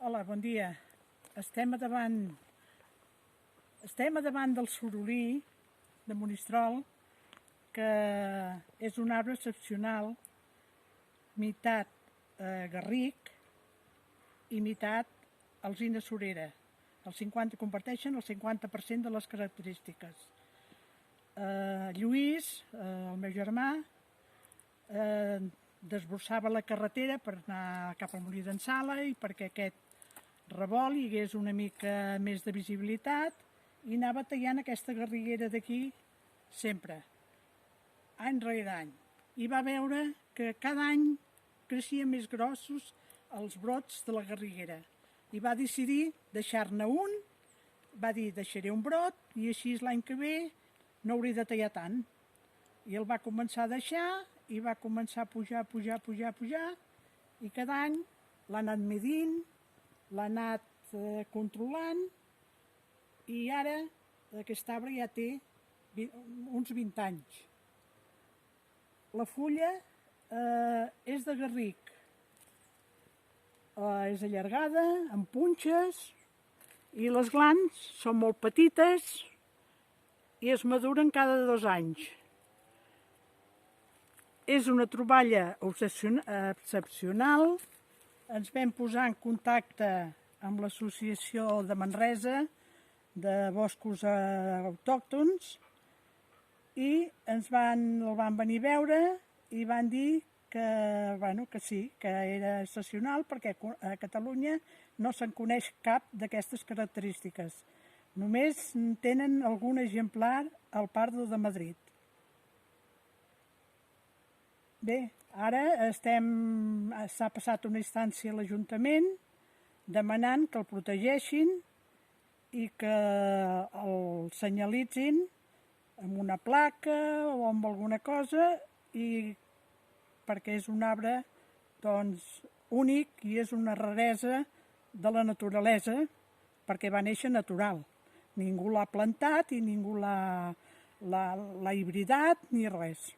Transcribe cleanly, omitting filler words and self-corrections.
Hola, bon dia. Estem a davant del sorolí de Monistrol, que és un arbre excepcional, meitat garric i meitat alzina surera. Comparteixen el 50% de les característiques. Lluís, el meu germà, desbrossava la carretera per anar cap al molí d'en Sala i perquè aquest revolt hi hagués una mica més de visibilitat i anava tallant aquesta garriguera d'aquí sempre, any rere any. I va veure que cada any creixien més grossos els brots de la garriguera i va decidir deixar-ne un, va dir deixaré un brot i així l'any que ve no hauré de tallar tant. I el va començar a deixar i va començar a pujar i cada any l'ha anat medint, l'ha anat controlant i ara aquest arbre ja té uns 20 anys. La fulla és de garric, és allargada, amb punxes i les glans són molt petites i es maduren cada 2 anys. És una troballa excepcional. Ens vam posar en contacte amb l'Associació de Manresa de Boscos Autòctons i el van venir a veure i van dir que sí, que era excepcional perquè a Catalunya no se'n coneix cap d'aquestes característiques. Només tenen algun exemplar al Pardo de Madrid. Bé, ara s'ha passat una instància a l'Ajuntament demanant que el protegeixin i que el senyalitzin amb una placa o amb alguna cosa perquè és un arbre únic i és una raresa de la naturalesa perquè va néixer natural. Ningú l'ha plantat i ningú l'ha hibridat ni res.